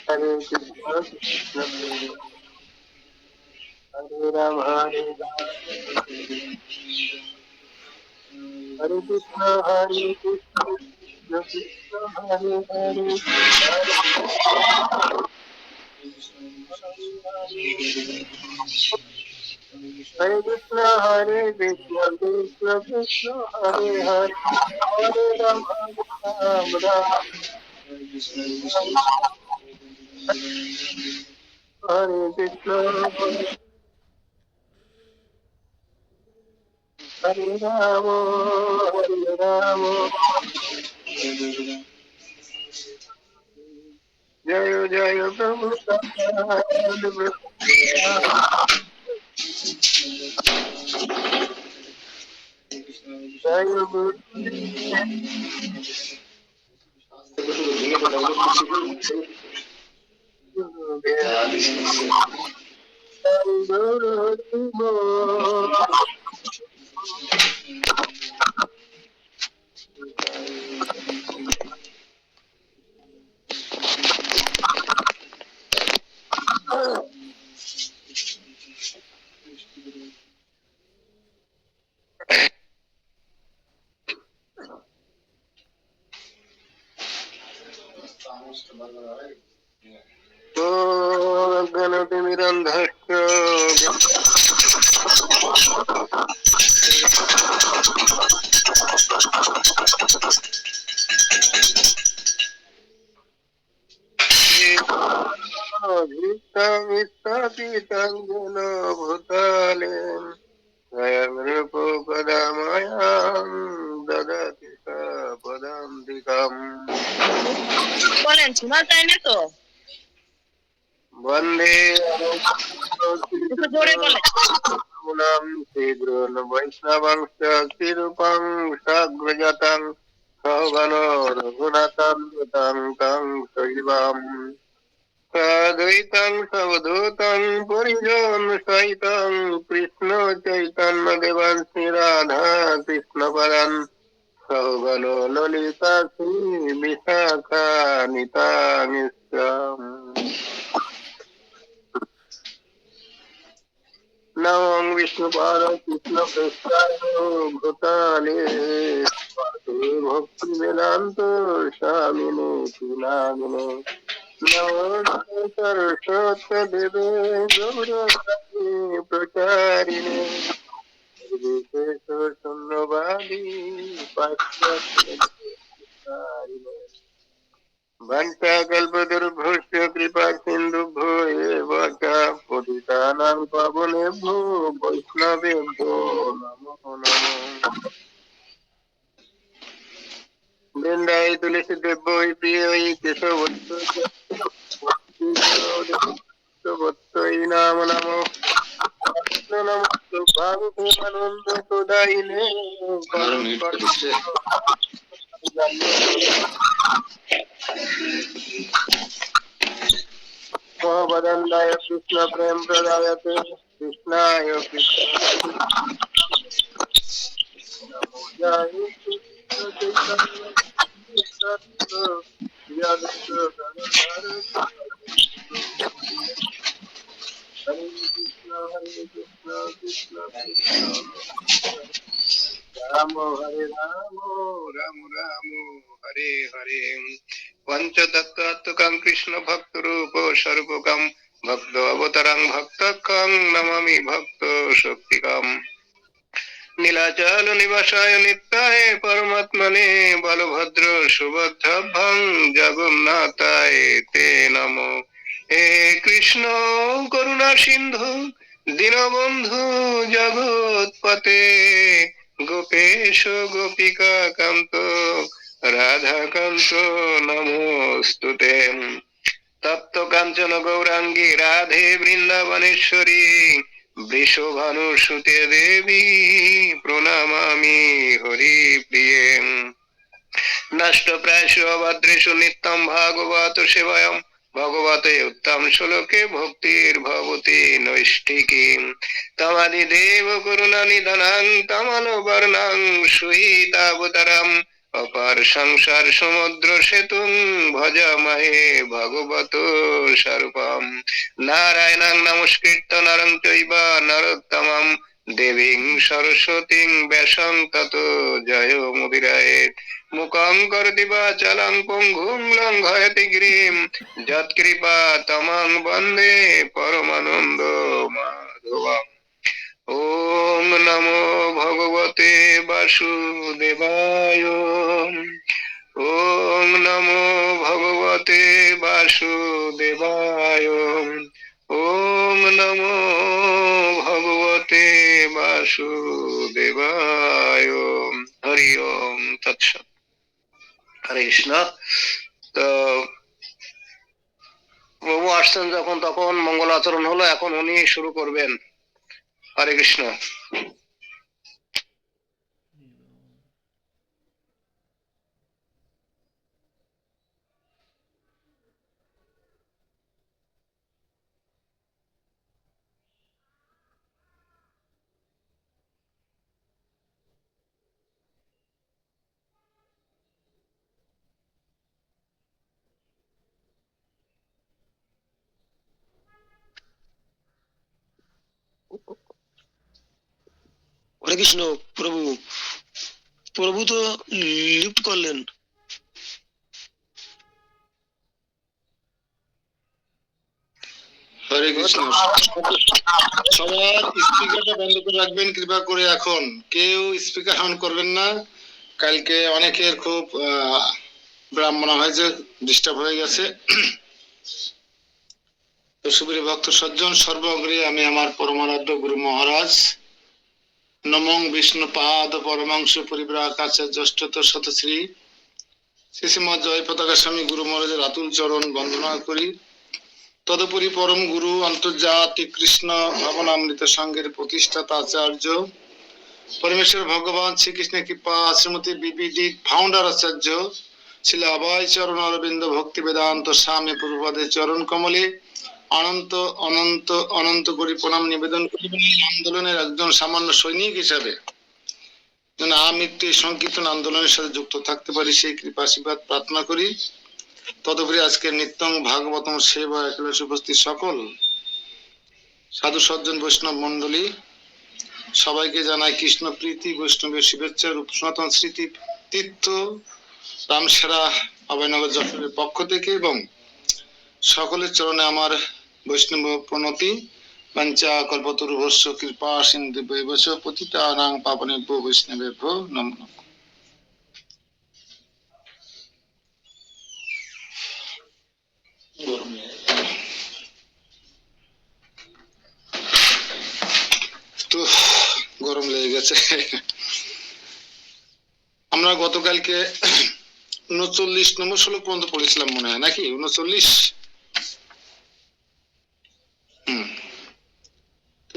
Hare Krishna, Krishna Krishna, Hare Ram, Hare Ram, Hare Krishna, Hare Krishna, Krishna Krishna, Hare Hare, Hare Krishna, Hare Krishna, Krishna Krishna, Hare Hare, Hare Ram, Ram Ram, Hare Krishna, Hare Ram, Hare Ram, Jaya Jaya Prabhu, Jaya Guru, Guru, Guru, Ganatimidandhasya Bhita Vistapitangana Bhutale Swayam Rupa Padamayam Dadati Sa Padamdikam বলেন শোনা যায় না তো, Vande একটু জোরে বলেন। Munam Sidrun Vaishnavamsya Sirupam Sagrajatam Savano Raghunatam Tam Tam Saivam Sadvaitam Savadhutam Purijan Saitam Krishna Chaitanya Devansi Radha Krishna Paran Savano Lalita Sri Vishakha Nita Nisyam Namam Vishnu Pada Krishna Prasthaya Bhutale Bhakti Vedanta Shamine Tinamine Namo Saraswata Deve Gauravani Pracharine Vishesha Sunnavadi Paschatyakarine Vanta Kalpadurubhusya Kripa Sindubho Eva Cha Putitanam Pavunebho Vaishnavebho Namo Namo Vindai Tulasi Debbo Ipiyai Kesavotto Vattai Nama Namo Namo Bhagavate Mananda Kodaine Mahabharandaya Krishna Prem Pradayate Krishnaya Krishna Namo Jaya Krishna Chaitanya Krishna Yadava Gadadhara Hare Krishna Krishna Krishna Ramo Hare Ramo Ramo Ramo Hare Hare Panchatattvatukam Krishna Bhaktarupa Sarupakam Bhakta Avatarang Bhaktakam Namami Bhakta Shaktikam Nilachal নিবাসায় নিত্যায় পরমাত্মনে Balabhadra সুভদ্রাভ্যাং জগন্নাথায় তে নমো হে কৃষ্ণ করুণা সিন্ধু দীনবন্ধু জগৎপতে গোপেশ গোপিকা কান্ত রাধাকান্ত নমোস্তুতে তপ্ত কাঞ্চন গৌরাঙ্গী রাধে বৃন্দাবনেশ্বরী বৃষভানুসুতে দেবী প্রণমামি হরি প্রিয়ে নষ্ট প্রায়শ অভদ্রেষু নিত্যম ভাগবত সেবায়ম ভগবতে উত্তম শ্লোকে ভক্তির ভবতি নৈষ্ঠিকী তমাদি দেব করুণা নিধনাং তমানো বর্ণাং সুহিতাবতারম অপার সংসার সমুদ্র সেতুং ভজামহে ভগবত স্বরূপম নারায়ণং নমস্কৃত্য নরং চৈব নরোত্তমম দেবীং সরস্বতীং ব্যাসং ততো জয় মুদিরায়েৎ মুখং করোতি বাচালং পঙ্গুং লঙ্ঘয়তি গিরিম যৎকৃপা তমং বন্দে পরমানন্দ মাধবম। ওম নমো ভগবতে বাসুদেবায়। ওম নমো ভগবতে বাসুদেবায়। ওম নমো ভগবতে বাসুদেবায়। হরি ওম তৎসৎ। হরে কৃষ্ণ। তো প্রভু আসছেন যখন তখন মঙ্গল আচরণ হলো, এখন উনি শুরু করবেন। হরে কৃষ্ণ। হরে কৃষ্ণ। প্রভু প্রভু তো লিফট করলেন। হরে কৃষ্ণ। সবার স্পিকারটা বন্ধ করে রাখবেন কৃপা করে। এখন কেউ স্পিকার অন করবেন না। কালকে অনেকের খুব ব্রাহ্মণ হয়েছে, ডিস্টার্ব হয়ে গেছে। তো সুপ্রিয় ভক্ত সজ্জন, সর্বগ্রী আমি আমার পরমারাধ্য গুরু মহারাজ নমং বিষ্ণু পাদ পরমাংশ পরিব্রাকাচার্য জ্যেষ্ঠত শতশ্রী শ্রীশ্রীমৎ জয় পতাকা স্বামী গুরু মহারাজের আতুল চরণ বন্দনা করি। তদুপরি পরম গুরু আন্তর্জাতিক কৃষ্ণ ভাবনামৃত সংঘের প্রতিষ্ঠাতা আচার্য পরমেশ্বর ভগবান শ্রীকৃষ্ণের কৃপা শ্রীমতী বিবিডি ফাউন্ডার আচার্য শ্রী অভয় চরণ অরবিন্দ ভক্তি বেদান্ত স্বামী প্রভুপাদের চরণ কমলে অনন্ত অনন্ত অনন্ত করি প্রণাম নিবেদন করি। আন্দোলনের একজন সামান্য সৈনিক হিসাবে যেন আমৃত্যু সংকীর্তন আন্দোলনের সাথে যুক্ত থাকতে পারি সেই কৃপা আশীর্বাদ প্রার্থনা করি। তদুপরি আজকে নিত্যং ভাগবতম সেবা একেবারে উপস্থিত সকল সাধু সজ্জন বৈষ্ণব মন্ডলী সবাইকে জানাই কৃষ্ণ প্রীতি বৈষ্ণবের শুভেচ্ছা। রূপ সনাতন স্মৃতি তীর্থ রামসেরা অভয়নগর যশোরের পক্ষ থেকে এবং সকলের চরণে আমার বৈষ্ণব প্রণতি। পঞ্চা কল্পতরুভস্য কৃপা সিন্ধু বৈবশ পতিতানাং পাবনেভ্যো বৈষ্ণবেভ্যো নমো নমঃ। তো গরম লেগে গেছে। আমরা গতকালকে 39 নম্বর শ্লোক পর্যন্ত পড়েছিলাম মনে হয়, নাকি 39?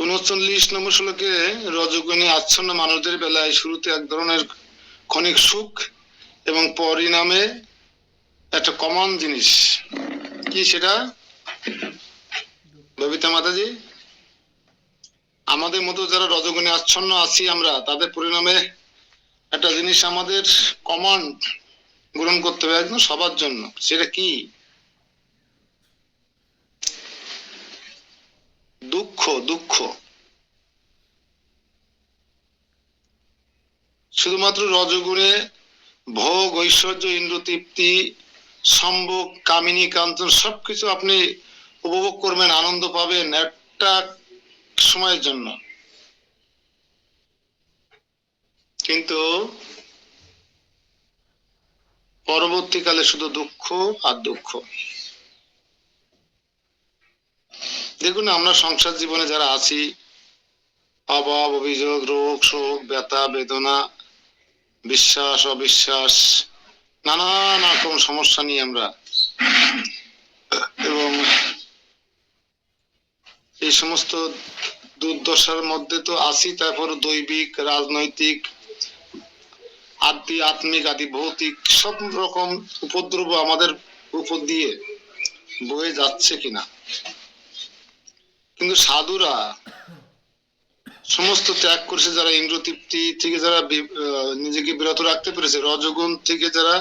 39 নম্বর শ্লোকে রজগুণে আচ্ছন্ন মানুষদের বেলায় শুরুতে এক ধরনের ক্ষণিক সুখ এবং পরিণামে একটা কমন জিনিস কি, সেটা ববিতা মাতাজি? আমাদের মতো যারা রজগুণে আচ্ছন্ন আছি আমরা, তাদের পরিণামে একটা জিনিস আমাদের কমন গ্রহণ করতে হবে একদম সবার জন্য। সেটা কি? দুঃখ। দুঃখ শুধুমাত্র রজগুণে ভোগ ঐশ্বর্য ইন্দ্র তৃপ্তি সম্ভোগ কামিনী কাঞ্চন সবকিছু আপনি উপভোগ করবেন, আনন্দ পাবেন একটা সময়ের জন্য, কিন্তু পরবর্তীকালে শুধু দুঃখ আর দুঃখ। দেখুন আমরা সংসার জীবনে যারা আছি, অভাব অভিযোগ রোগ শোক ব্যথা বেদনা বিশ্বাস অবিশ্বাস নানান রকম সমস্যা নিয়ে আমরা, এবং এই সমস্ত দুর্দশার মধ্যে তো আছি। তারপর দৈবিক রাজনৈতিক আধ্যাত্মিক আদি ভৌতিক সব রকম উপদ্রব আমাদের উপর দিয়ে বয়ে যাচ্ছে কিনা। কিন্তু সাধুরা সমস্ত ত্যাগ করেছে, যারা ইন্দ্র তৃপ্তি থেকে যারা নিজেকে বিরত রাখতে পেরেছে, রজগুণ থেকে যারা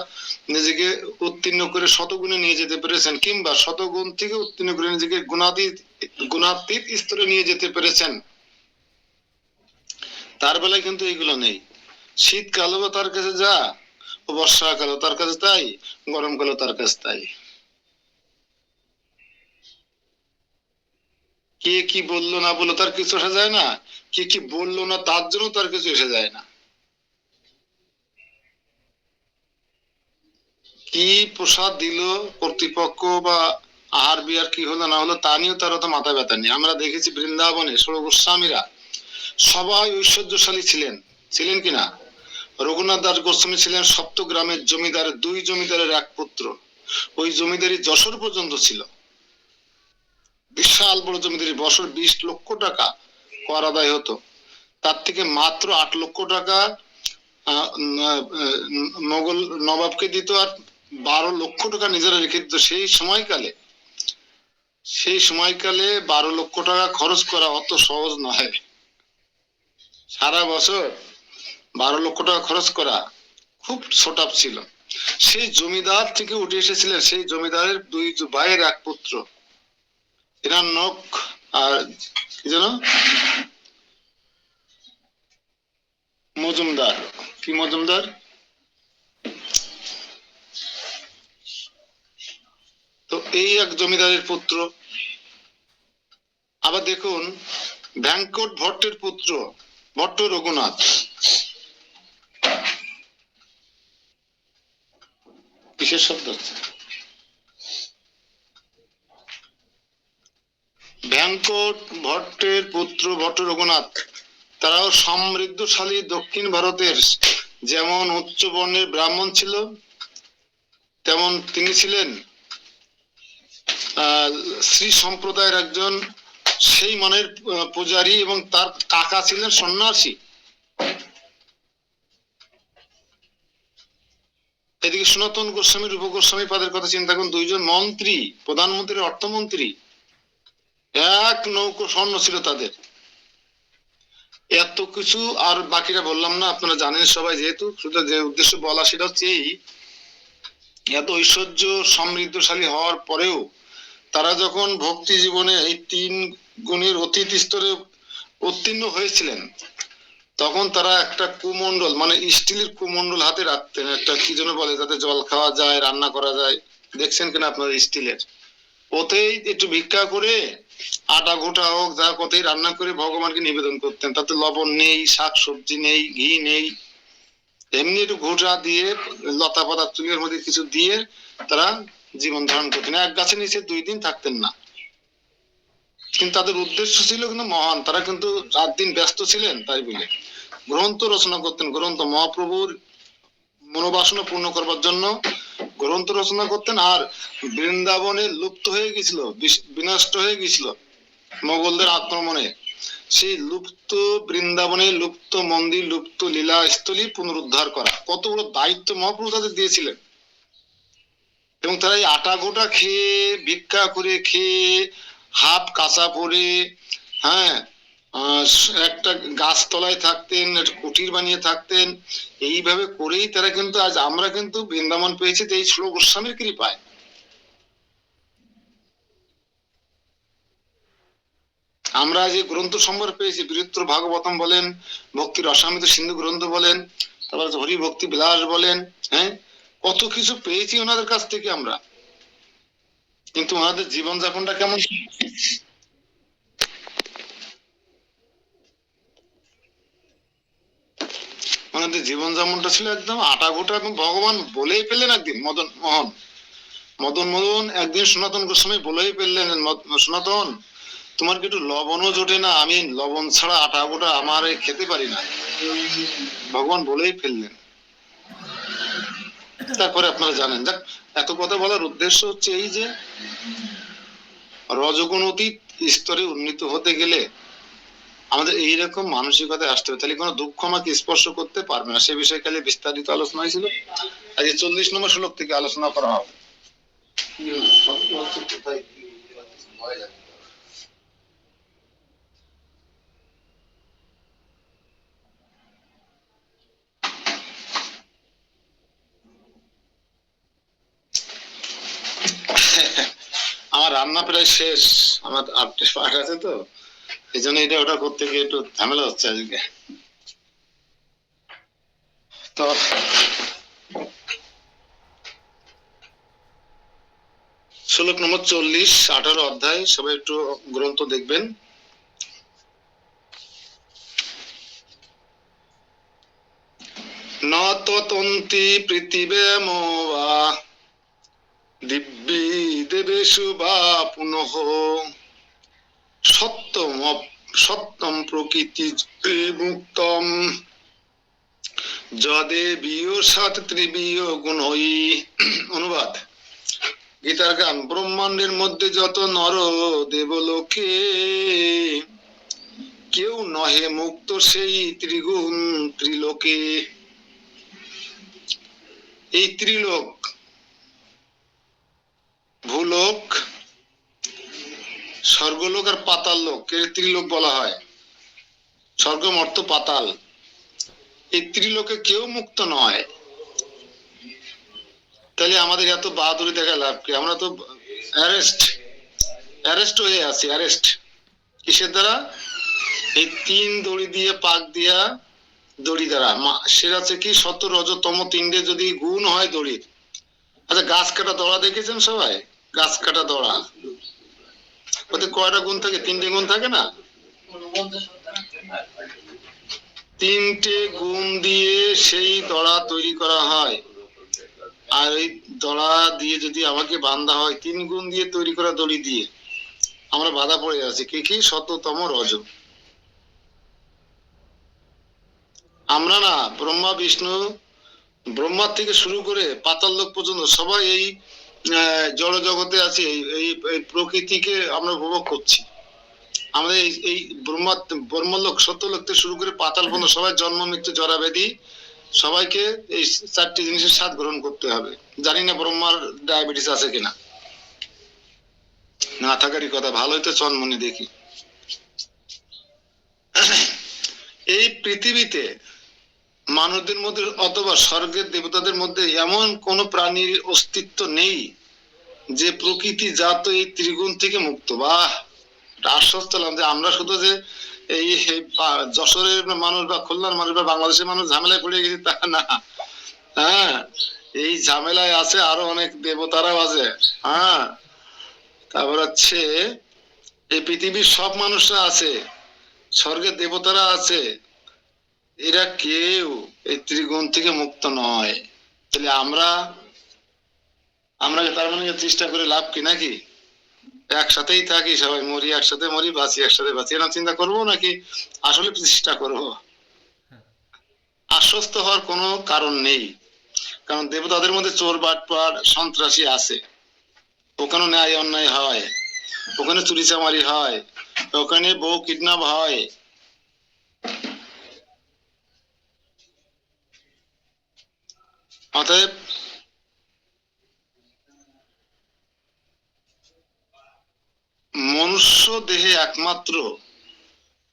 নিজেকে উত্তীর্ণ করে শতগুণে নিয়ে যেতে পেরেছেন, কিংবা শতগুণ থেকে উত্তীর্ণ করে নিজেকে গুণাতীত স্তরে নিয়ে যেতে পেরেছেন, তার বেলায় কিন্তু এগুলো নেই। শীতকালও তার কাছে যা, ও বর্ষাকালও তার কাছে তাই, গরমকালও তার কাছে তাই। কে কি বললো না বললো তার কিছু আসা যায় না, কে কি বললো না তার জন্য তার কিছু এসে যায় না। কি প্রসাদ দিল কর্তৃপক্ষ বা আহার বিহার কি হলো না হলো তা নিয়েও তার অত মাথা ব্যথা নেই। আমরা দেখেছি বৃন্দাবনে ষোড় গোস্বামীরা সবাই ঐশ্বর্যশালী ছিলেন, ছিলেন কিনা। রঘুনাথ দাস গোস্বামী ছিলেন সপ্তগ্রামের জমিদার, 2 জমিদারের এক পুত্র। ওই জমিদারি যশোর পর্যন্ত ছিল, বিশাল বড় জমিদারি, বছর 20 লক্ষ টাকা কর আদায় হতো। তার থেকে মাত্র 8 লক্ষ টাকা মোগল নবাবকে দিত, আর 12 লক্ষ টাকা নিজেরা রেখে দিত। সেই সময়কালে 12 লক্ষ টাকা খরচ করা অত সহজ নয়। সারা বছর 12 লক্ষ টাকা খরচ করা খুব ছোটাপ ছিল। সেই জমিদার থেকে উঠে এসেছিলেন, সেই জমিদারের 2 ভাইয়ের এক পুত্র হিরণ্যক আর কি যেন মজুমদার, কি মজুমদার, তো এই এক জমিদারের পুত্র। আবার দেখুন ভেঙ্কট ভট্টের পুত্র ভট্ট রঘুনাথ, কিসের শব্দ হচ্ছে, ভেঙ্কট ভট্টের পুত্র ভট্ট রঘুনাথ, তারাও সমৃদ্ধশালী দক্ষিণ ভারতের যেমন উচ্চ বর্ণের ব্রাহ্মণ ছিল, তেমন তিনি ছিলেন শ্রী সম্প্রদায়ের একজন সেই মনের পূজারী, এবং তার কাকা ছিলেন সন্ন্যাসী। এদিকে সনাতন গোস্বামী, রূপ গোস্বামী পাদের কথা চিন্তা করুন, 2 জন মন্ত্রী, প্রধানমন্ত্রী, অর্থমন্ত্রী, এক নৌকো স্বর্ণ ছিল তাদের। এত কিছু আর বাকিরা বললাম না, আপনারা জানেন সবাই, যেহেতু শুধু যে উদ্দেশ্য বলা সেটা হচ্ছে এই, এত ঐশ্বর্য সমৃদ্ধশালী হওয়ার পরেও তারা যখন ভক্তি জীবনে এই 3 গুণের অতীত স্তরে উত্তীর্ণ হয়েছিলেন, তখন তারা একটা কুমন্ডল, মানে স্টিলের কুমন্ডল হাতে রাখতেন, একটা কি যেন বলে, যাতে জল খাওয়া যায়, রান্না করা যায়, দেখছেন কিনা আপনারা স্টিলের, ওতেই একটু ভিক্ষা করে আটা ঘোটা হোক যা কোথায় রান্না করে ভগবানকে নিবেদন করতেন। তাতে লবণ নেই, শাক সবজি নেই, ঘি নেই, এমনি একটু ঘোটা দিয়ে লতা পাতা চুলের মধ্যে কিছু দিয়ে তারা জীবন ধারণ করতেন। এক গাছের নিচে 2 দিন থাকতেন না, কিন্তু তাদের উদ্দেশ্য ছিল কিন্তু মহান। তারা কিন্তু 4 দিন ব্যস্ত ছিলেন, তাই বলে গ্রন্থ রচনা করতেন। গ্রন্থ মহাপ্রভুর মনোবাসনা পূর্ণ করবার জন্য গ্রন্থ রচনা করতেন। আর বৃন্দাবনে লুপ্ত হয়ে গেছিল, বিনষ্ট হয়ে গেছিল মোগলদের আক্রমণে, সেই লুপ্ত বৃন্দাবনে লুপ্ত মন্দির, লুপ্ত লীলা স্থলী পুনরুদ্ধার করা কত বড় দায়িত্ব মহাপ্রভু তাদের দিয়েছিলেন। এবং তারা এই আটা গোটা খেয়ে, ভিক্ষা করে খেয়ে, হাফ কাঁচা পরে, হ্যাঁ, একটা গাছ তলায় থাকতেন, কুটির বানিয়ে থাকতেন, এইভাবে করেই তারা কিন্তু আজ আমরা কিন্তু বৃন্দাবন পেয়েছি এই ষোড় গোস্বামীর কৃপায়। আমরা যে গ্রন্থ সম্ভার পেয়েছি, বৃহত্তর ভাগবতম বলেন, ভক্তি রসামৃত সিন্ধু গ্রন্থ বলেন, তারপর হরি ভক্তি বিলাস বলেন, হ্যাঁ, কত কিছু পেয়েছি ওনাদের কাছ থেকে আমরা। কিন্তু ওনাদের জীবন যাপনটা কেমন, ওনাদের জীবন যাপনটা ছিল একদম আটা গোটা। এবং ভগবান বলেই পেলেন একদিন, মদন মোহন একদিন সনাতন গোস্বামী বলেই পেলেন, সনাতন তোমার কি একটু লবণও জোটে না, আমি লবণ ছাড়া আটা গোটা আমার খেতে পারি না। ভগবান বলেই ফেললেন। তারপরে আপনারা জানেন, যাক, এত কথা বলার উদ্দেশ্য হচ্ছে এই যে রজগুণ অতীত স্তরে উন্নীত হতে গেলে আমাদের এইরকম মানসিকতায় আসতে হবে, তাহলে কোনো দুঃখ আমাকে স্পর্শ করতে পারবে না। সে বিষয়ে খালি বিস্তারিত আলোচনা হয়েছিল, আজ 40 নম্বর শ্লোক থেকে আলোচনা করা হবে। আমার রান্না প্রায় শেষ, আমার 8টে পার্ট আছে তো, এই জন্য এটা ওটা করতে গিয়ে একটু ঝামেলা হচ্ছে আজকে। তো শ্লোক নম্বর 40, 18 অধ্যায়, সবাই একটু গ্রন্থ দেখবেন। ন তন্তি পৃথিবীম বা দিব্যি দেবেষু বা পুনঃ সত্যম প্রকৃতি মুক্তম যদেবীয় সাত ত্রিবীয় গুণই। অনুবাদ: গীতার গান। ব্রহ্মাণ্ডের মধ্যে যত নর দেবলোকে, কেউ নহে মুক্ত সেই ত্রিগুণ ত্রিলোকে। এই ত্রিলোক, ভূলোক, স্বর্গলোক আর পাতাল লোক, ত্রিলোক বলা হয়। স্বর্গ, মর্ত, পাতাল, এই ত্রিলোকে কেউ মুক্ত নয়। তাহলে আমাদের এত বাহাদুরি দেখা লাভ কি? আমরা তো অ্যারেস্ট হয়ে আছি। অ্যারেস্ট কিসের দ্বারা? এই 3 দড়ি দিয়ে, পাক দিয়া দড়ি দ্বারা। সেটা হচ্ছে কি, সত্য, রজ, তম 3টে যদি গুণ হয় দড়ির। আচ্ছা, গাছ কাটা দড়া দেখেছেন সবাই? গাছ কাটা দড়া, ওতে কয়টা গুণ থাকে? 3টে গুণ থাকে না? 3টে গুণ দিয়ে সেই দড়া তৈরি করা হয়। আর এই দড়া দিয়ে যদি আমাকে বান্ধা হয়, 3 গুণ দিয়ে তৈরি করা দড়ি দিয়ে, আমরা বাধা পড়ে আছি। কি কি? সত্যতম, রজ। আমরা না, ব্রহ্মা বিষ্ণু, ব্রহ্মার থেকে শুরু করে পাতাল লোক পর্যন্ত সবাই এই জড় জগতে আছে। এই প্রকৃতিকে আমরা উপভোগ করছি। আমাদের এই ব্রহ্মলোক, সত্যলোক থেকে শুরু করে পাতাল পর্যন্ত সবাই জন্ম, মৃত্যু, জরা, ব্যাধি, সবাইকে এই 4টে জিনিসের স্বাদ গ্রহণ করতে হবে। জানি না ব্রহ্মার ডায়াবেটিস আছে কিনা, না থাকারই কথা। ভালোই তো চনমনে দেখি। এই পৃথিবীতে মানুষদের মধ্যে অথবা স্বর্গের দেবতাদের মধ্যে এমন কোন প্রাণীর অস্তিত্ব নেই যে প্রকৃতি জাত এই ত্রিগুণ থেকে মুক্ত। বাহ, আশ্বস্ত হলাম যে আমরা শুধু যে এই যশোরের মানুষ বা খুলনার মানুষ বা বাংলাদেশের মানুষ ঝামেলায় পড়ে গেছি তা না। হ্যাঁ, এই ঝামেলায় আছে আরো অনেক দেবতারাও আছে। হ্যাঁ, তারপর হচ্ছে এই পৃথিবীর সব মানুষরা আছে, স্বর্গের দেবতারা আছে, এরা কেউ এই ত্রিগুণ থেকে মুক্ত নয়। তাহলে আমরা তার মানে চেষ্টা করে লাভ কি? নাকি একসাথেই থাকি, সবাই মরি একসাথে, মরি বাঁচি একসাথে বাঁচি, এরকম চিন্তা করবো নাকি আসলে চেষ্টা করবো? আশ্বস্ত হওয়ার কোনো কারণ নেই, কারণ দেবতাদের মধ্যে চোর, বাটপার, সন্ত্রাসী আছে। ওখানে ন্যায় অন্যায় হয়, ওখানে চুরি চামারি হয়, ওখানে বউ কিডন্যাপ হয়। অতএব মনুষ্য দেহে একমাত্র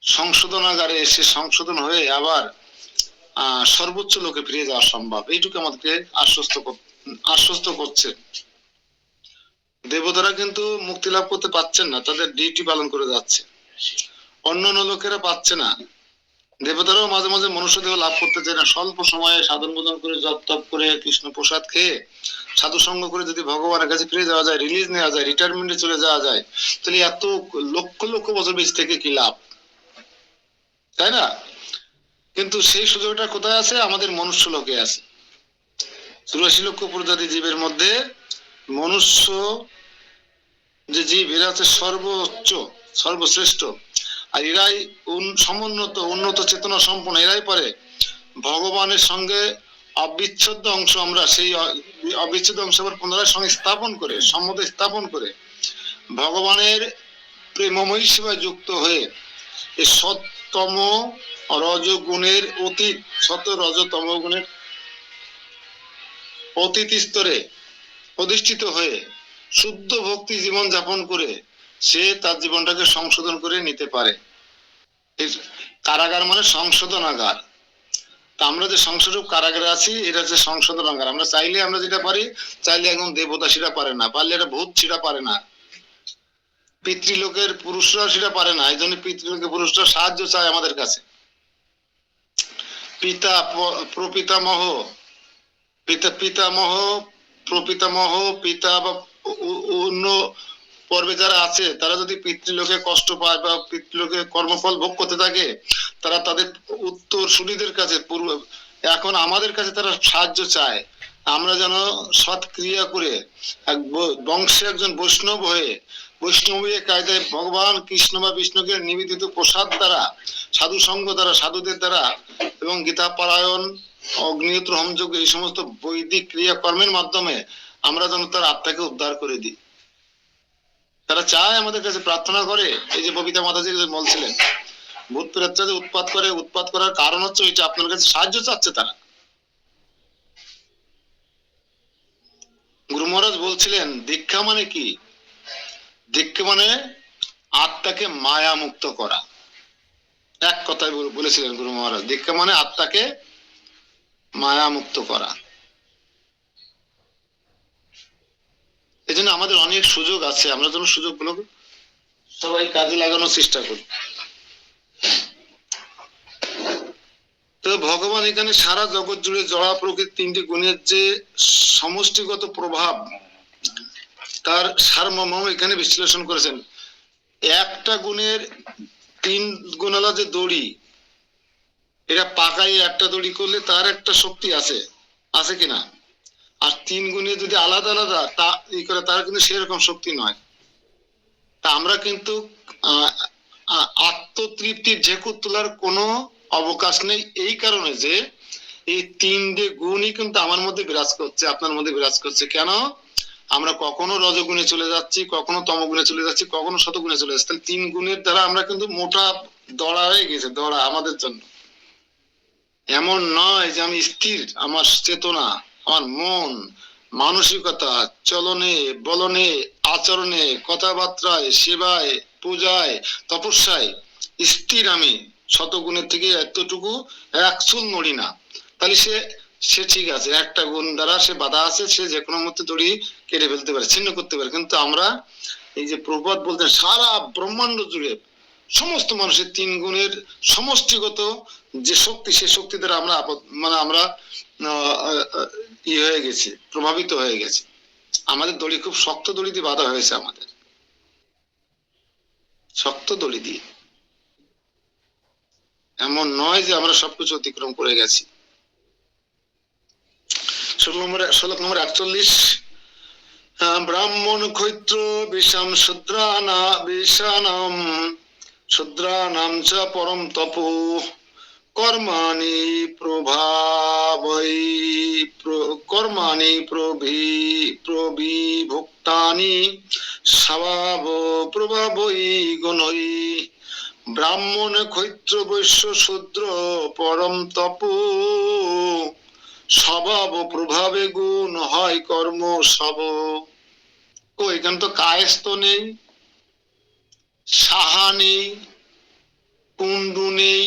সংশোধনাগারে এসে সংশোধন হয়ে আবার সর্বোচ্চ লোকে ফিরে যাওয়া সম্ভব। এইটুকু আমাদেরকে আশ্বস্ত করছে। দেবতারা কিন্তু মুক্তি লাভ করতে পারছেন না, তাদের ডিউটি পালন করে যাচ্ছে। অন্যান্য লোকেরা পাচ্ছে না। দেবতারাও মাঝে মাঝে মনুষ্য দেহ লাভ করতে চায় না। স্বল্প সময়ে সাধন ভোজন করে, জপ তপ করে, কৃষ্ণ প্রসাদ খেয়ে, সাধু সঙ্গ করে যদি ভগবানের কাছে ফিরে যাওয়া যায়, রিলিজ নেওয়া যায়, রিটায়ারমেন্টে চলে যাওয়া যায়, তাহলে এত লক্ষ লক্ষ বছর বেঁচে থেকে কি লাভ, তাই না? কিন্তু সেই সুযোগটা কোথায় আছে? আমাদের মনুষ্য লোকে আছে। 84 লক্ষ প্রজাতি জীবের মধ্যে মনুষ্য যে জীব, এরা হচ্ছে সর্বোচ্চ, সর্বশ্রেষ্ঠ। আর এরাই সমুন্নত, উন্নত চেতনা সম্পন্ন। এরাই পারে ভগবানের সঙ্গে অবিচ্ছেদ্য অংশ, আমরা সেই অবিচ্ছেদ্য অংশ আবার পুনরায় সঙ্গে স্থাপন করে, সম্বন্ধে স্থাপন করে ভগবানের প্রেমময়ী সেবায় যুক্ত হয়ে এই সত্তম রজগুণের অতীত, সত রজতম গুণের অতীত স্তরে অধিষ্ঠিত হয়ে শুদ্ধ ভক্তি জীবন যাপন করে সে তার জীবনটাকে সংশোধন করে নিতে পারে। কারাগার মানে সংশোধনাগার। তা আমরা যে সংশোধক কারাগারে আছি, এটা হচ্ছে সংশোধনাগার। আমরা চাইলে আমরা যেটা পারি, চাইলে একদম দেবতা সেটা পারে না, পারলে এটা ভূত সেটা পারে না, পিতৃলোকের পুরুষরা সেটা পারে না। এই জন্য পিতৃলোকের পুরুষরা সাহায্য চায় আমাদের কাছে। পিতা প্রপিতামহ, পিতামহ প্রপিতামহ পিতা বা অন্য পর্বে যারা আছে, তারা যদি পিতৃলোকে কষ্ট পায় বা পিতৃলোকে কর্মফল ভোগ করতে থাকে, তারা তাদের উত্তর সুরীদের কাছে এখন আমাদের কাছে তারা সাহায্য চায়। আমরা যেন সৎ ক্রিয়া করে বংশে একজন বৈষ্ণব হয়ে, বৈষ্ণবীয় কায়দায় ভগবান কৃষ্ণ বা বিষ্ণুকে নিবেদিত প্রসাদ দ্বারা, সাধু সঙ্গ দ্বারা, সাধুদের দ্বারা এবং গীতা পারায়ণ, অগ্নিহোত্র হোমযজ্ঞ, এই সমস্ত বৈদিক ক্রিয়াকর্মের মাধ্যমে আমরা যেন তার আত্মাকে উদ্ধার করে দিই। তারা চায়, আমাদের কাছে প্রার্থনা করে। এই যে ববিতা মাতাজি বলছিলেন, ভূত প্রেতরা যে উৎপাত করে, উৎপাত করার কারণ হচ্ছে ওইটা, আপনার কাছে সাহায্য চাচ্ছে তারা। গুরু মহারাজ বলছিলেন দীক্ষা মানে কি? দীক্ষা মানে আত্মাকে মায়া মুক্ত করা। এক কথায় বলেছিলেন গুরু মহারাজ, দীক্ষা মানে আত্মাকে মায়া মুক্ত করা। এই জন্য আমাদের অনেক সুযোগ আছে, আমরা যেন সুযোগগুলো সবাই কাজে লাগানোর চেষ্টা করি। তো ভগবান এখানে সারা জগৎ জুড়ে জড়া প্রকৃতি তিনটি গুণের যে সমষ্টিগত প্রভাব, তার সারমর্ম এখানে বিশ্লেষণ করেছেন। একটা গুণের তিন গুণালা যে দড়ি, এটা পাকাই একটা দড়ি করলে তার একটা শক্তি আছে, আছে কিনা? আর তিন গুণে যদি আলাদা আলাদা তা ই করে, তার কিন্তু সেরকম শক্তি নয়। তা আমরা কিন্তু আত্মতৃপ্তির ঝেকুর তোলার কোনো অবকাশ নেই, এই কারণে যে এই তিনটে গুণই কিন্তু আমার মধ্যে বিরাজ করছে, আপনার মধ্যে বিরাজ করছে। কেন? আমরা কখনো রজগুণে চলে যাচ্ছি, কখনো তমগুণে চলে যাচ্ছি, কখনো শতগুণে চলে যাচ্ছি। তাহলে তিন গুণের দ্বারা আমরা কিন্তু মোটা দড়া হয়ে গেছে, দড়া আমাদের জন্য। এমন নয় যে আমি স্থির, আমার চেতনা, আমার মন, মানসিকতা, চলনে বলনে আচরণে, কথাবার্তায়, সেবায়, পূজায়, তপস্যায় স্থির আমি, শতগুণের থেকে এতটুকু এক চুল নড়ি না। তাহলে সে ঠিক আছে, একটা গুণ দ্বারা সে বাধা আছে, সে যে কোনো মধ্যে দড়ি কেটে ফেলতে পারে, ছিন্ন করতে পারে। কিন্তু আমরা এই যে প্রবাদ বলতেন, সারা ব্রহ্মাণ্ড জুড়ে সমস্ত মানুষের তিন গুণের সমষ্টিগত যে শক্তি, সে শক্তি দ্বারা আমরা আমরা হয়ে গেছি, প্রভাবিত হয়ে গেছি। আমাদের দড়ি খুব শক্ত দড়ি দিয়ে বাঁধা হয়েছে, আমাদের শক্ত দড়ি দিয়ে। এমন নয় যে আমরা সবকিছু অতিক্রম করে গেছি। শ্লোক নম্বর 41। ব্রাহ্মণ ক্ষৈত্র বিষাম শূদ্রানাম চ পরম তপো কর্মাণি প্রবিভুক্তানি স্বভাব প্রভাবৈ গুণৈ। ব্রাহ্মণ ক্ষৈত্র বৈশ্য শূদ্র পরম তপ, স্বভাব প্রভাবে গুণ হয় কর্ম সব। ও এখানে তো কায়স্থ নেই, সাহা নেই, কুণ্ডু নেই।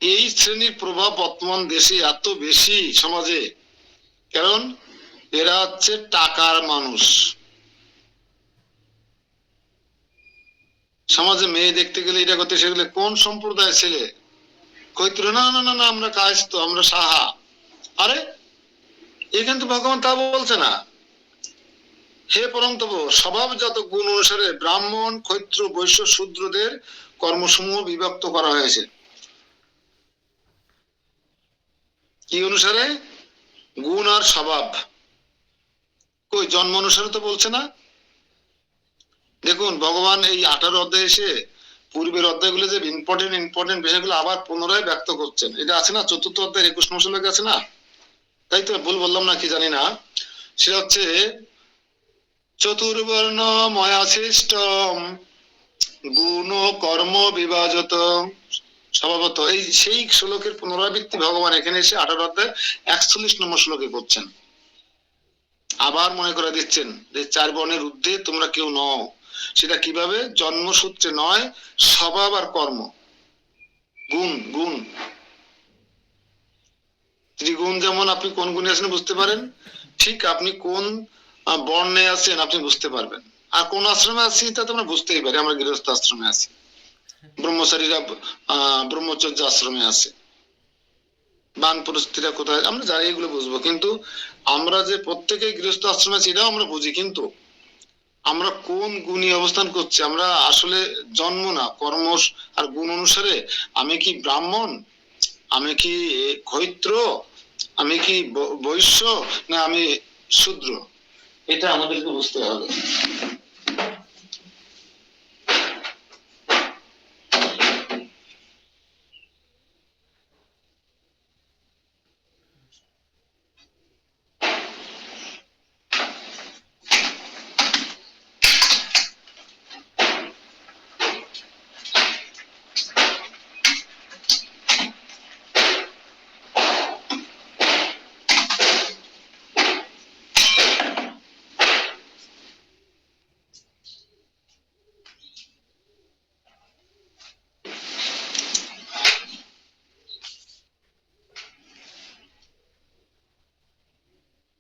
এই শ্রেণীর প্রভাব বর্তমান দেশে এত বেশি সমাজে, কারণ এরা হচ্ছে টাকার মানুষ। সমাজে মেয়ে দেখতে গেলে, এটা করতে সেগুলো, কোন সম্প্রদায়ের ছেলে? কৈত্র, না না না না, আমরা কায়স্থ, আমরা সাহা। আরে এখানে তো ভগবান তা বলছে না। হে পরন্তপ, স্বভাবজাত গুণ অনুসারে ব্রাহ্মণ ক্ষৈত্র বৈশ্য শূদ্রদের কর্মসমূহ বিভক্ত করা হয়েছে। কি অনুসারে? গুণ আর স্বভাব। কই জন্ম অনুসারে তো বলছে না। দেখুন ভগবান এই 18 অধ্যায়ে এসে পূর্বের অধ্যায়গুলো যে ইম্পর্টেন্ট বিষয়গুলো আবার পুনরায় ব্যক্ত করছেন। এটা আছে না 4th অধ্যায় 21 নম্বর শ্লোকে আছে না? তাই তো, ভুল বললাম না কি জানি না। সেটা হচ্ছে চতুর্বর্ণ ময়াসৃষ্টম গুণ কর্ম বিভাজত স্বভাবত। এই সেই শ্লোকের পুনরাবৃত্তি ভগবান এখানে এসে 18 অধ্যায় 41 নম্বর শ্লোকে করছেন। আবার মনে করে দিচ্ছেন যে 4 বর্ণের ঊর্ধ্বে তোমরা কেউ নও। সেটা কিভাবে? জন্মসূত্রে নয়, স্বভাব আর কর্ম, গুণ গুণ। ত্রিগুণ যেমন আপনি কোন গুণে আছেন বুঝতে পারেন, ঠিক আপনি কোন বর্ণে আছেন আপনি বুঝতে পারবেন। আর কোন আশ্রমে আছি তা তোমরা বুঝতেই পারি। আমরা গৃহস্থ আশ্রমে আছি, ব্রহ্মচারীরা ব্রহ্মচর্য আশ্রমে আছে, বানপ্রস্থিরা কোথায় আমরা জানি, এগুলো বুঝবো। কিন্তু আমরা যে প্রত্যেকেই গৃহস্থ আশ্রমে আছি এটাও আমরা বুঝি, কিন্তু আমরা কোন গুণী অবস্থান করছি, আমরা আসলে জন্ম না কর্ম আর গুণ অনুসারে আমি কি ব্রাহ্মণ, আমি কি ক্ষৈত্র, আমি কি বৈশ্য, না আমি শূদ্র, এটা আমাদেরকে বুঝতে হবে।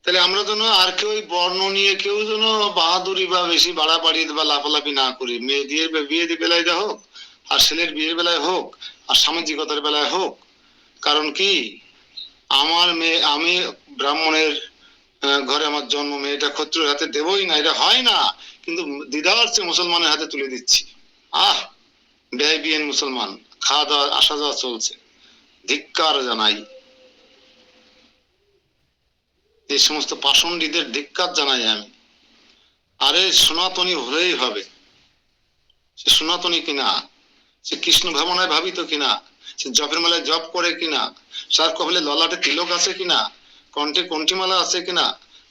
তাহলে আমরা যেন আর কেউ বর্ণ নিয়ে কেউ যেন বাহাদুরি বা বেশি বাড়াবাড়ি বা লাফালাফি না করি। মেয়েদের বিয়ে বেলায় হোক, আর ছেলের বিয়ের বেলায় হোক, আর সামাজিকতার বেলায় হোক। কারণ কি, আমার মেয়ে, আমি ব্রাহ্মণের ঘরে আমার জন্ম, মেয়েটা ক্ষত্রিয়ের হাতে দেবই না, এটা হয় না। কিন্তু দিদা আসছে মুসলমানের হাতে তুলে দিচ্ছি। ব্যয় বিয়েন মুসলমান, খাওয়া দাওয়া আসা যাওয়া চলছে, ধিক্কার জানাই। এই সমস্ত পাষণ্ডীদের ধিক্কার জানাই আমি। আরে সনাতনী হলেই হবে, সে সনাতনী কিনা, সে কৃষ্ণ ভাবনায় ভাবিত কিনা, সে জপের মেলায় জপ করে কিনা, সার কপালে ললাটে তিলক আছে কিনা, কণ্ঠে কণ্ঠিমালা আছে কিনা,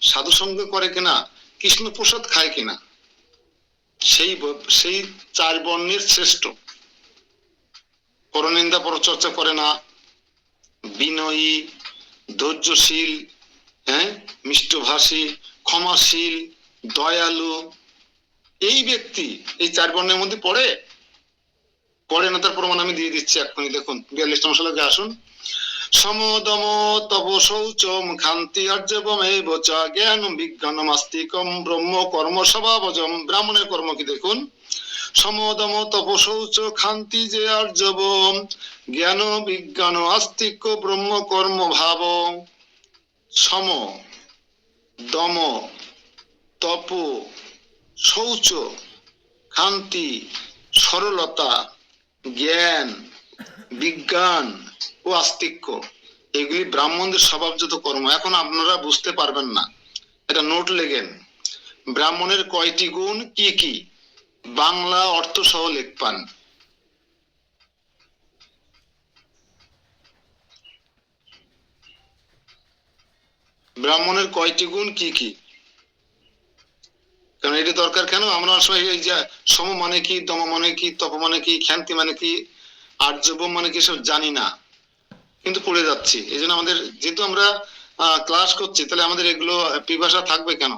সাধু সঙ্গ করে কিনা, কৃষ্ণ প্রসাদ খায় কিনা, সেই সেই 4 বর্ণের শ্রেষ্ঠ। পরনিন্দা পরচর্চা করে না, বিনয়ী, ধৈর্যশীল, মিষ্টভাষী, ক্ষমাশীল, দয়ালু, এই ব্যক্তি এই 4 বর্ণের মধ্যে পড়ে না। তার প্রমাণ আমি দিয়ে দিচ্ছি এক্ষুনি। দেখুন 42 নম্বর শ্লোকে আসুন। সমদম তপ শৌচম ক্ষান্তি আর্জবমেব চ জ্ঞান বিজ্ঞানম আস্তিকম ব্রহ্ম কর্ম স্বভাবজম। ব্রাহ্মণের কর্ম কি দেখুন, সমদম তপ শৌচ ক্ষান্তি যে আর্জব, জ্ঞান বিজ্ঞান আস্তিক্য ব্রহ্ম কর্ম ভাব। সম, দম, তপ, শৌচ, ক্ষান্তি, সরলতা, জ্ঞান, বিজ্ঞান ও আস্তিক্য, এগুলি ব্রাহ্মণদের স্বভাবজাত কর্ম। এখন আপনারা বুঝতে পারবেন না, এটা নোট লেখেন। ব্রাহ্মণের কয়টি গুণ কি কি, বাংলা অর্থ সহ লিখপান। ব্রাহ্মণের কয়টি গুণ কি কি, কারণ এটা দরকার। কেন আমরা সবাই এই যে সম মানে কি, দম মানে কি, তপ মানে কি, ক্ষান্তি মানে কি, আর্জব মানে কি সব জানি না, কিন্তু পড়ে যাচ্ছি। এই জন্য আমাদের, যেহেতু আমরা ক্লাস করছি, তাহলে আমাদের এগুলো পিপাসা থাকবে কেন।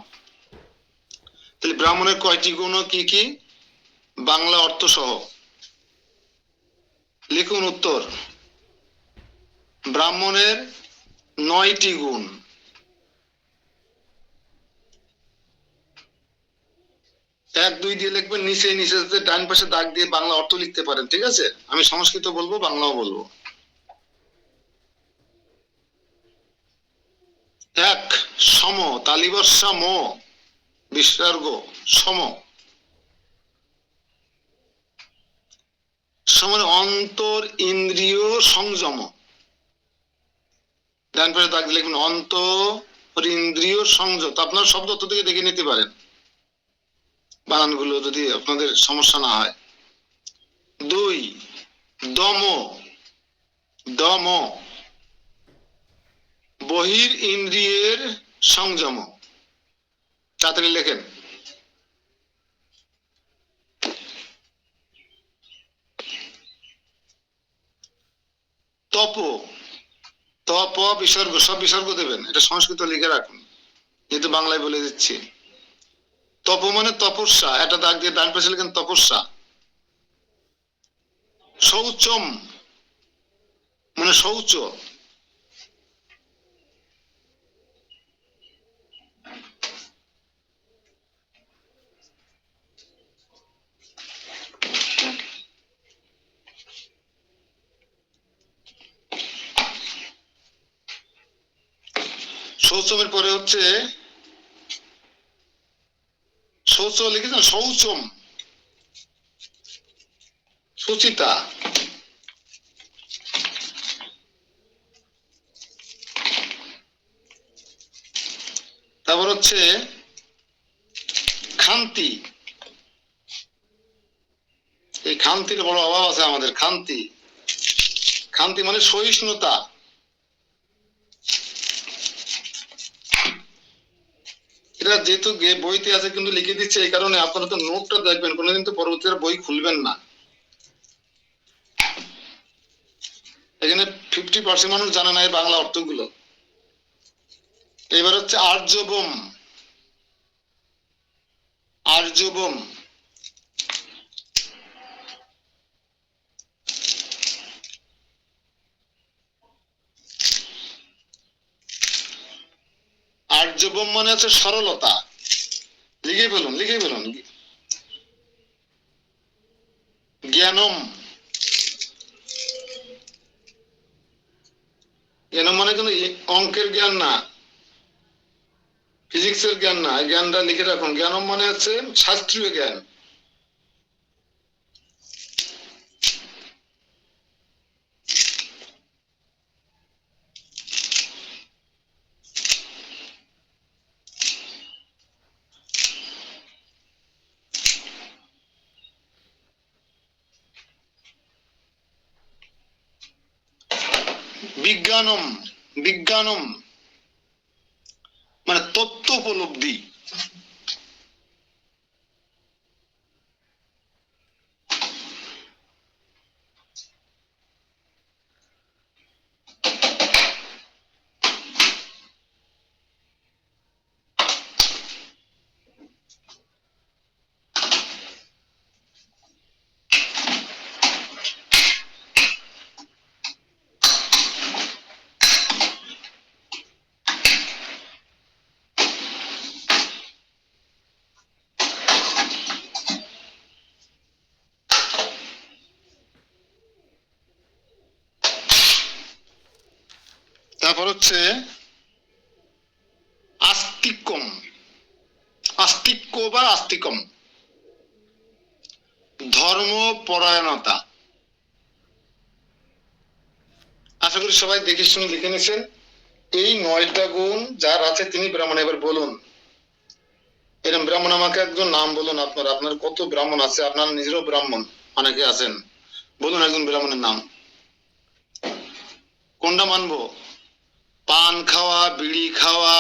তাহলে ব্রাহ্মণের কয়টি গুণ কি কি, বাংলা অর্থ সহ লিখুন উত্তর। ব্রাহ্মণের 9টি গুণ। এক দুই দিয়ে লিখবেন, নিচে নিচে ডান পাশে দাগ দিয়ে বাংলা অর্থ লিখতে পারেন, ঠিক আছে। আমি সংস্কৃত বলবো, বাংলাও বলবো। 1 সম, তালিবর্ষা ম বিসর্গ, সম। সমান অন্তর ইন্দ্রিয় সংযম, ডান পাশে দাগ দিয়ে লিখবেন অন্তর ইন্দ্রিয় সংযত। আপনার শব্দ অর্থ থেকে দেখে নিতে পারেন বানানগুলো, যদি আপনাদের সমস্যা না হয়। 2 দম, দম, বহির ইন্দ্রিয়ের সংযম। তাড়াতাড়ি লেখেন। তপ, তপ বিসর্গ, সব বিসর্গ দেবেন, এটা সংস্কৃত লিখে রাখুন। যেহেতু বাংলায় বলে দিচ্ছি। তপ মানে তপস্যা, একটা দাগ দিয়ে ডান পাশে লিখেন তপস্যা। শৌচম মানে শৌচ। শৌচমের পরে হচ্ছে শৌচ লিখেছেন শৌচম, সুচিতা। তারপর হচ্ছে খান্তি। এই খান্তির বড় অভাব আছে আমাদের। খান্তি, খান্তি মানে সহিষ্ণুতা। এটা যেহেতু বইতে আছে কিন্তু লিখে দিচ্ছে, এই কারণে আপনারা তো নোটটা দেখবেন, কোনোদিন তো পরবর্তীতে বই খুলবেন না। এখানে 50% মানুষ জানে না এই বাংলা অর্থগুলো। এবার হচ্ছে আর্যবম। আর্যবম আর্যবম মানে হচ্ছে সরলতা। লিখে বলুন, লিখে বলুন। জ্ঞানম, জ্ঞানম মানে কিন্তু অঙ্কের জ্ঞান না, ফিজিক্সের জ্ঞান না। জ্ঞানটা লিখে রাখুন। জ্ঞানম মানে হচ্ছে শাস্ত্রীয় জ্ঞান। বিজ্ঞানম, বিজ্ঞানম মানে তত্ত্ব উপলব্ধি। তারপর হচ্ছে আস্তিকম। আস্তিক্য বা আস্তিকম ধর্মপরায়ণতা। আশা করি সবাই দেখে শুনে লিখে নিছেন। এই 9টা গুণ যার আছে তিনি ব্রাহ্মণ। এবার বলুন, এরকম ব্রাহ্মণ আমাকে একজন নাম বলুন। আপনার কত ব্রাহ্মণ আছে? আপনার নিজেরও ব্রাহ্মণ অনেকে আছেন, বলুন একজন ব্রাহ্মণের নাম। কোনটা মানবো? পান খাওয়া, বিড়ি খাওয়া,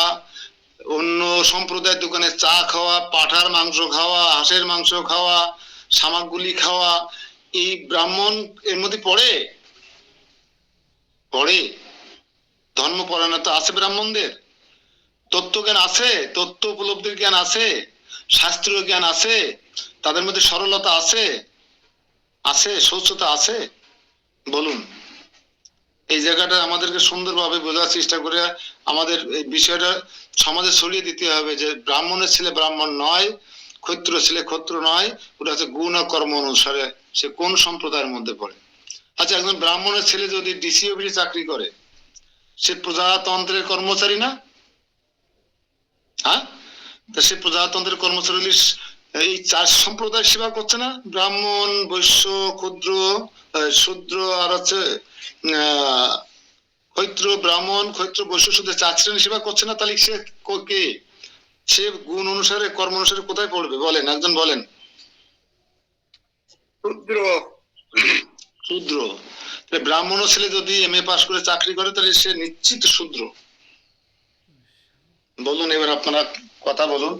অন্য সম্প্রদায়ের দোকানে চা খাওয়া, পাঁঠার মাংস খাওয়া, হাঁসের মাংস খাওয়া, শামাকগুলি খাওয়া, এই ব্রাহ্মণ এর মধ্যে পড়ে? পড়ে। ধর্মপরায়ণতা আছে ব্রাহ্মণদের? তত্ত্বজ্ঞান আছে, তত্ত্ব উপলব্ধির জ্ঞান আছে, শাস্ত্রীয় জ্ঞান আছে, তাদের মধ্যে সরলতা আছে, আছে স্বচ্ছতা আছে? বলুন। এই জায়গাটা আমাদেরকে সুন্দরভাবে বোঝার চেষ্টা করে আমাদের এই বিষয়টা সমাজে ছড়িয়ে দিতে হবে যে ব্রাহ্মণের ছেলে ব্রাহ্মণ নয়, ক্ষত্র ছেলে ক্ষত্র নয়, ওটা হচ্ছে গুণ ও কর্ম অনুসারে সে কোন সম্প্রদায়ের মধ্যে পড়ে। আচ্ছা, একজন ব্রাহ্মণের ছেলে যদি ডিসি অফিসে চাকরি করে, সে প্রজাতন্ত্রের কর্মচারী না? হ্যাঁ, তা সে প্রজাতন্ত্রের কর্মচারী হলে এই 4 সম্প্রদায় সেবা করছে না? ব্রাহ্মণ, বৈশ্য, ক্ষুদ্র, শূদ্র আর হচ্ছে ক্ষত্র। ব্রাহ্মণ, ক্ষত্র, বৈশ্য, শূদ্র 4 শ্রেণী সেবা করছে না? তাহলে সে কে? সে গুণ অনুসারে কর্ম অনুসারে কোথায় পড়বে বলেন, একজন বলেন। শূদ্র। শূদ্র। ব্রাহ্মণ ছেলে যদি MA পাস করে চাকরি করে তাহলে সে নিশ্চিত শূদ্র। বলুন এবার আপনারা কথা বলুন।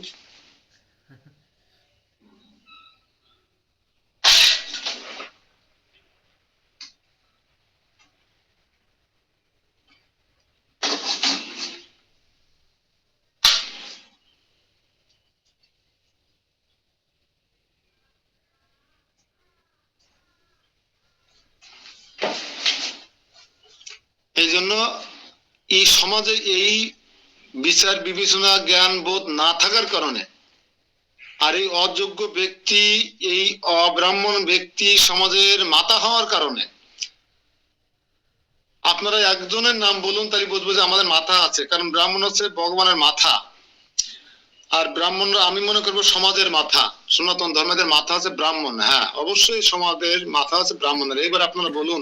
এই জন্য এই সমাজে এই বিচার বিবেচনা জ্ঞান বোধ না থাকার কারণে আর এই অযোগ্য ব্যক্তি, এই অব্রাহ্মণ ব্যক্তি সমাজের মাথা হওয়ার কারণে, আপনারা একজনের নাম বলুন তাহলে বুঝবো যে আমাদের মাথা আছে। কারণ ব্রাহ্মণ হচ্ছে ভগবানের মাথা, আর ব্রাহ্মণরা আমি মনে করবো সমাজের মাথা। সনাতন ধর্মের মাথা আছে ব্রাহ্মণ, হ্যাঁ অবশ্যই সমাজের মাথা আছে ব্রাহ্মণের। এবার আপনারা বলুন,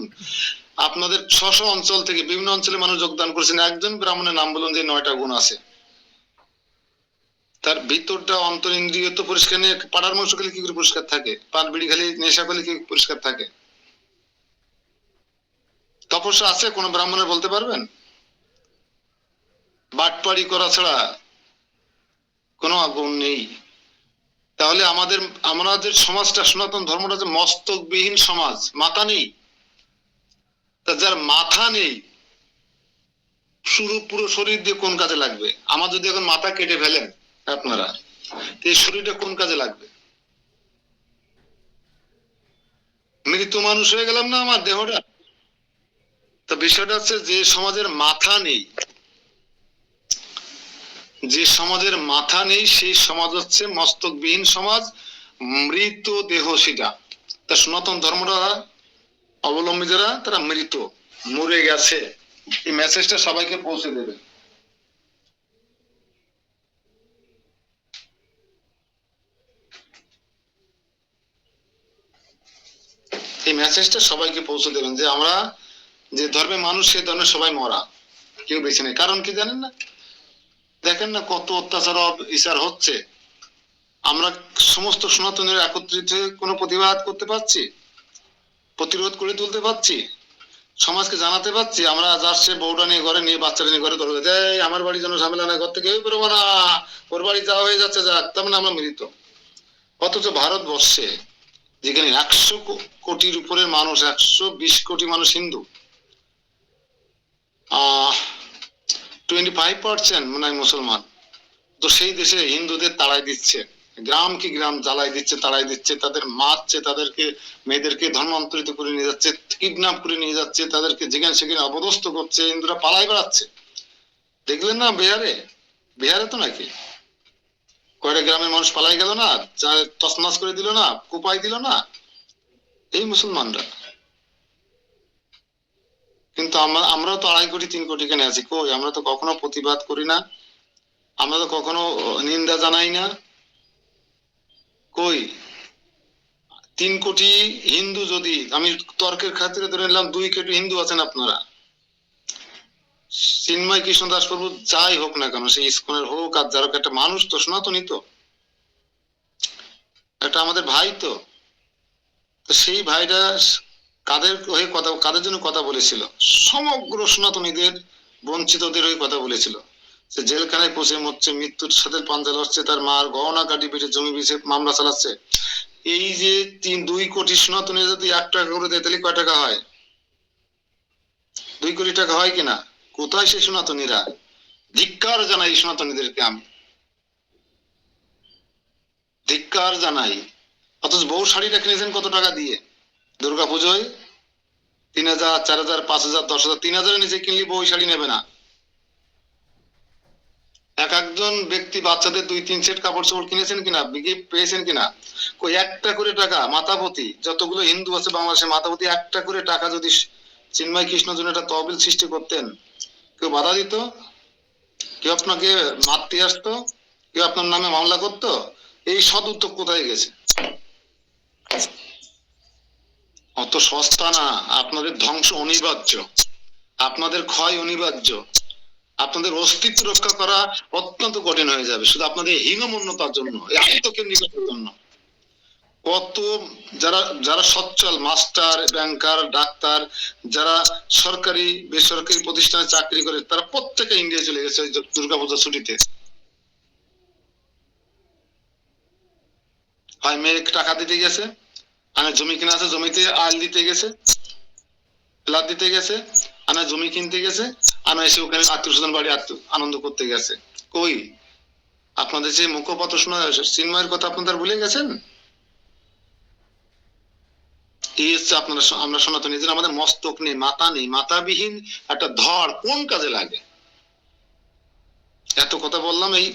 আপনাদের 600 অঞ্চল থেকে বিভিন্ন অঞ্চলে মানুষ যোগদান করেছেন, একজন ব্রাহ্মণের নাম বলুন যে 9টা গুণ আছে। তার ভিতরটা অন্তর ইন্দ্রিয় তো পরিষ্কার নেই। পাড়ার মানুষ খেলে কি করে পরিষ্কার থাকে? পান বিড়ি খালি নেশা করলে কি পরিষ্কার থাকে? তপস্যা আছে কোন ব্রাহ্মণের বলতে পারবেন? বাটপাড়ি করা ছাড়া কোনো গুণ নেই। তাহলে আমাদের সমাজটা, সনাতন ধর্মটা যে মস্তকবিহীন সমাজ, মাথা নেই। তা যার মাথা নেই পুরো শরীর দিয়ে কোন কাজে লাগবে? আমার যদি এখন মাথা কেটে ফেলেন আপনারা, এই শরীরটা কোন কাজে লাগবে? মৃত মানুষ হয়ে গেলাম না আমার দেহটা? তা বিষয়টা হচ্ছে যে সমাজের মাথা নেই, যে সমাজের মাথা নেই সেই সমাজ হচ্ছে মস্তকবিহীন সমাজ, মৃত দেহ সেটা। তা সনাতন ধর্মটা অবলম্বী যারা, তারা মৃত, মরে গেছে। এই মেসেজটা সবাইকে পৌঁছে দেবে। এই মেসেজটা সবাইকে পৌঁছে দেবেন যে আমরা যে ধর্মে মানুষ, সেই ধর্মে সবাই মরা, কেউ বেঁচে নেই। কারণ কি জানেন না? দেখেন না কত অত্যাচার বিচার হচ্ছে। আমরা সমস্ত সনাতনের একত্রিত হয়ে কোনো প্রতিবাদ করতে পারছি? প্রতিরোধ করে তুলতে পারছি? সমাজকে জানাতে পারছি? আমরা যাচ্ছে বউটা নিয়ে ঘরে, নিয়ে বাচ্চাটা নিয়ে ঘরে ধরে দেয়, আমার বাড়ি যেন ঝামেলা না, ঘর থেকে কেউ বেরোবো না, ওর বাড়ি যাওয়া হয়ে যাচ্ছে, যাক, তার মানে আমরা মৃত। অথচ ভারতবর্ষে যেখানে 100 কোটির উপরের মানুষ, 120 কোটি মানুষ হিন্দু, 25% মনে হয় মুসলমান, তো সেই দেশে হিন্দুদের তাড়াই দিচ্ছে, গ্রাম কি গ্রাম জ্বালাই দিচ্ছে, তাড়াই দিচ্ছে, তাদের মারছে, তাদেরকে মেয়েদেরকে ধর্মান্তরিত করে নিয়ে যাচ্ছে, কিডন্যাপ করে নিয়ে যাচ্ছে, তাদেরকে যেখানে সেখানে অপদস্থ করছে, হিন্দুরা পালাই বেড়াচ্ছে। দেখলেন না বিহারে? বিহারে তো নাকি কয়টা গ্রামের মানুষ পালাই গেল না, তছনছ করে দিল না, কোপাই দিল না, এই মুসলমানরা। কিন্তু আমরাও তো 2.5 কোটি 3 কোটি কেন আছি? কই, আমরা তো কখনো প্রতিবাদ করি না, আমরা তো কখনো নিন্দা জানাই না। কই 3 কোটি হিন্দু, যদি আমি তর্কের খাতিরে ধরে নিলাম 2 কোটি হিন্দু আছেন আপনারা, চিন্ময় কৃষ্ণ দাস প্রভু যাই হোক না কেন, সেই ইস্কনের হোক আর যার হোক, একটা মানুষ তো, সনাতনী তো, একটা আমাদের ভাই তো। সেই ভাইরা কাদের হয়ে কথা, কাদের জন্য কথা বলেছিল? সমগ্র সনাতনীদের, বঞ্চিতদের হয়ে কথা বলেছিল। সে জেলখানায় পচে মরছে, মৃত্যুর সাথে পাঞ্জা লড়ছে, তার মার গহনা কাটি পেটে জমি বেচে মামলা চালাচ্ছে। এই যে 2 কোটি সনাতনী যদি 1 টাকা করে দেয়, তাহলে কয় টাকা হয়? 2 কোটি টাকা হয় কিনা? কোথায় সেই সনাতনীরা? ধিক্কার জানাই সনাতনীদেরকে, আমি ধিক্কার জানাই। অথচ বউ শাড়িটা কিনেছেন কত টাকা দিয়ে? দুর্গা পুজোয় 3000, 4000, 5000, 10,000, 3000 নিচে কিনলে বউ শাড়ি নেবে না। একজন ব্যক্তি বাচ্চাদের 2-3 সেট কাপড় চোপড় কিনেছেন কিনা, গিফট পেয়েছেন কিনা? কই 1টা করে টাকা মাথাপতি, যতগুলো হিন্দু আছে বাংলাদেশে মাথাপতি 1টা করে টাকা যদি চিন্ময় কৃষ্ণ জন্য একটা তহবিল সৃষ্টি করতেন, কেউ বাধা দিত? কেউ আপনাকে মারতে আসতো? কেউ আপনার নামে মামলা করতো? এই সদ উদ্যোগ কোথায় গেছে? অত সস্তা না। আপনাদের ধ্বংস অনিবার্য, আপনাদের ক্ষয় অনিবার্য, আপনাদের অস্তিত্ব রক্ষা করা অত্যন্ত কঠিন হয়ে যাবে, শুধু আপনাদের হীনমন্যতার জন্য, এই আত্মকেন্দ্রিকতার জন্য। কত যারা যারা সচ্ছল মাস্টার, ব্যাংকার, ডাক্তার, যারা সরকারি বেসরকারি প্রতিষ্ঠানে চাকরি করে, তারা প্রত্যেকে ইন্ডিয়া চলে গেছে দুর্গাপূজার ছুটিতে। হয় মেয়ে টাকা দিতে গেছে, আর জমি কিনা আছে জমিতে আল দিতে গেছে, প্লাট দিতে গেছে, আনা জমি কিনতে গেছে, আনা এসে ওখানে আত্মীয় স্বজন বাড়ি আনন্দ করতে গেছে। কই আপনাদের যে মুখপাত্র শোনা চিন্ময়ের কথা আপনাদের ভুলে গেছেন? এই হচ্ছে আমরা সনাতনী যে আমাদের মস্তক নেই, মাথা নেই, মাথাবিহীন একটা ধর কোন কাজে লাগে? এত কথা বললাম এই